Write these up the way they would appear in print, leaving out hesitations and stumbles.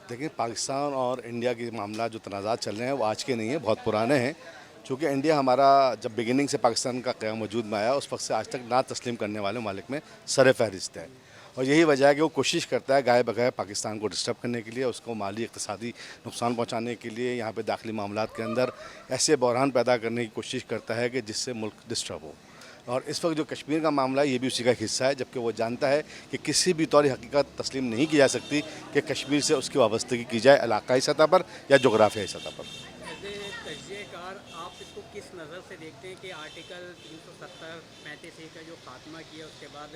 دیکھیں پاکستان اور انڈیا کے معاملات جو تنازعات چل رہے ہیں وہ آج کے نہیں ہیں، بہت پرانے ہیں۔ چونکہ انڈیا ہمارا جب بگننگ سے پاکستان کا قیام وجود میں آیا اس وقت سے آج تک نہ تسلیم کرنے والے ممالک میں سر فہرست ہے، اور یہی وجہ ہے کہ وہ کوشش کرتا ہے گائے بغیر پاکستان کو ڈسٹرب کرنے کے لیے، اس کو مالی اقتصادی نقصان پہنچانے کے لیے، یہاں پہ داخلی معاملات کے اندر ایسے بحران پیدا کرنے کی کوشش کرتا ہے کہ جس سے ملک ڈسٹرب ہو۔ اور اس وقت جو کشمیر کا معاملہ ہے یہ بھی اسی کا حصہ ہے، جبکہ وہ جانتا ہے کہ کسی بھی طور حقیقت تسلیم نہیں کی جا سکتی کہ کشمیر سے اس کی وابستگی کی جائے علاقائی سطح پر یا جغرافیائی سطح پر۔ ایز اے تجزیہ کار آپ اس کو کس نظر سے دیکھتے ہیں کہ آرٹیکل 370 35 کا جو خاتمہ کیا اس کے بعد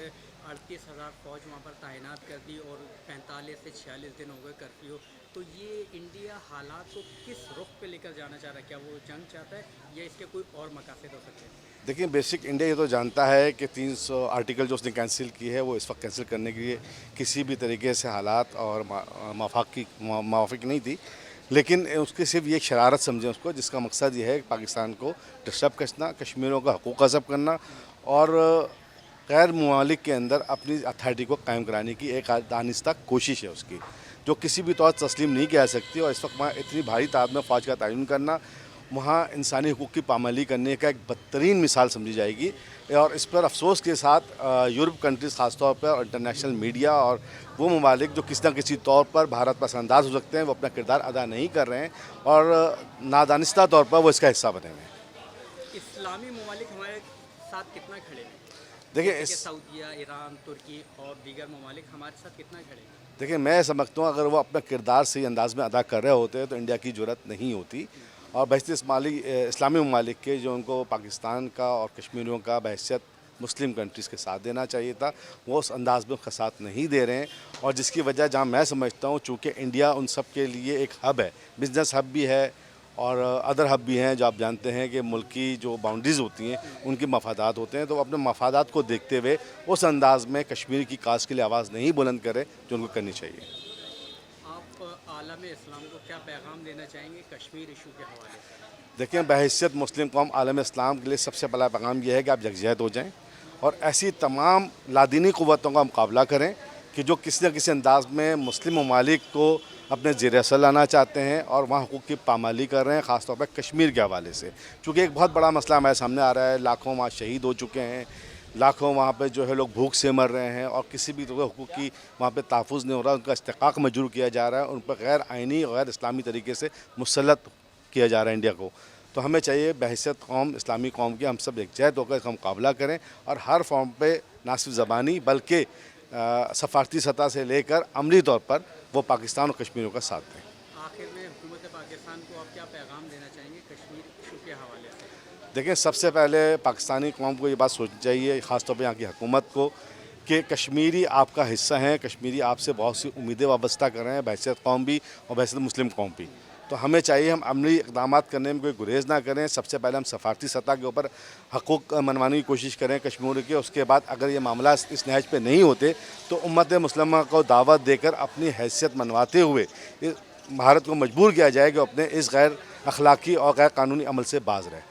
38,000 فوج وہاں پر تعینات کر دی اور 45 سے 46 دن ہو گئے کرفیو، تو یہ انڈیا حالات کو کس رخ پہ لے کر جانا چاہ رہا ہے؟ کیا وہ جنگ چاہتا ہے یا اس کے کوئی اور مقاصد ہو سکتے ہیں؟ دیکھیں بیسک انڈیا یہ تو جانتا ہے کہ 300 آرٹیکل جو اس نے کینسل کی ہے وہ اس وقت کینسل کرنے کے لیے کسی بھی طریقے سے حالات اور موافق نہیں تھی، لیکن اس کے صرف یہ ایک شرارت سمجھیں اس کو، جس کا مقصد یہ ہے کہ پاکستان کو ڈسٹرب کرنا، کشمیریوں کا حقوق غصب کرنا اور غیر ممالک کے اندر اپنی اتھارٹی کو قائم کرانے کی ایک دانستہ کوشش ہے اس کی، جو کسی بھی طور تسلیم نہیں کی جا سکتی۔ اور اس وقت وہاں اتنی بھاری تعداد میں فوج کا تعین کرنا وہاں انسانی حقوق کی پامالی کرنے کا ایک بدترین مثال سمجھی جائے گی، اور اس پر افسوس کے ساتھ یورپ کنٹریز خاص طور پر اور انٹرنیشنل میڈیا اور وہ ممالک جو کسی نہ کسی طور پر بھارت پسند انداز ہو سکتے ہیں وہ اپنا کردار ادا نہیں کر رہے ہیں اور نادانستہ طور پر وہ اس کا حصہ بنے ہوئے ہیں۔ اسلامی ممالک ہمارے ساتھ کتنا کھڑے ہیں؟ دیکھیں جیسے کہ سعودیہ، ایران، ترکی اور دیگر ممالک ہمارے ساتھ کتنا کھڑے ہیں؟ دیکھیں میں سمجھتا ہوں اگر وہ اپنا کردار صحیح انداز میں ادا کر رہے ہوتے تو انڈیا کی جرت نہیں ہوتی، اور بیشتر اسلامی ممالک کے جو ان کو پاکستان کا اور کشمیریوں کا بحیثیت مسلم کنٹریز کے ساتھ دینا چاہیے تھا، وہ اس انداز میں کا ساتھ نہیں دے رہے ہیں، اور جس کی وجہ جہاں میں سمجھتا ہوں چونکہ انڈیا ان سب کے لیے ایک ہب ہے، بزنس ہب بھی ہے اور ادر ہب بھی ہیں، جو آپ جانتے ہیں کہ ملکی جو باؤنڈریز ہوتی ہیں ان کے مفادات ہوتے ہیں، تو وہ اپنے مفادات کو دیکھتے ہوئے اس انداز میں کشمیر کی کاز کے لیے آواز نہیں بلند کرے جو ان کو کرنی چاہیے۔ آپ عالم اسلام کو کیا پیغام دینا چاہیں گے کشمیر ایشو کے حوالے سے؟ دیکھیں بحیثیت مسلم قوم عالم اسلام کے لیے سب سے بڑا پیغام یہ ہے کہ آپ یکجہت ہو جائیں اور ایسی تمام لادینی قوتوں کا مقابلہ کریں کہ جو کسی نہ کسی انداز میں مسلم ممالک کو اپنے زیر اثر لانا چاہتے ہیں اور وہاں حقوق کی پامالی کر رہے ہیں، خاص طور پر کشمیر کے حوالے سے، چونکہ ایک بہت بڑا مسئلہ ہمارے سامنے آ رہا ہے، لاکھوں وہاں شہید ہو چکے ہیں، لاکھوں وہاں پہ جو ہے لوگ بھوک سے مر رہے ہیں اور کسی بھی طرح حقوق کی وہاں پہ تحفظ نہیں ہو رہا، ان کا استحقاق مجروح کیا جا رہا ہے، ان پر غیر آئینی غیر اسلامی طریقے سے مسلط کیا جا رہا ہے انڈیا کو۔ تو ہمیں چاہیے بحیثیت قوم اسلامی قوم کی ہم سب یکجہت ہو کر اس کا مقابلہ کریں اور ہر فارم پہ نہ صرف زبانی بلکہ سفارتی سطح سے لے کر عملی طور پر وہ پاکستان اور کشمیریوں کا ساتھ دیں۔ آخر میں حکومت پاکستان کو آپ کیا پیغام دینا چاہیں گے کشمیر ایشو کے حوالے سے؟ دیکھیں سب سے پہلے پاکستانی قوم کو یہ بات سوچنی چاہیے، خاص طور پہ یہاں کی حکومت کو، کہ کشمیری آپ کا حصہ ہیں، کشمیری آپ سے بہت سی امیدیں وابستہ کر رہے ہیں، بحیثیت قوم بھی اور بحیثیت مسلم قوم بھی۔ تو ہمیں چاہیے ہم عملی اقدامات کرنے میں کوئی گریز نہ کریں، سب سے پہلے ہم سفارتی سطح کے اوپر حقوق منوانے کی کوشش کریں کشمیر کے، اس کے بعد اگر یہ معاملہ اس نہج پہ نہیں ہوتے تو امت مسلمہ کو دعوت دے کر اپنی حیثیت منواتے ہوئے بھارت کو مجبور کیا جائے کہ اپنے اس غیر اخلاقی اور غیر قانونی عمل سے باز رہے۔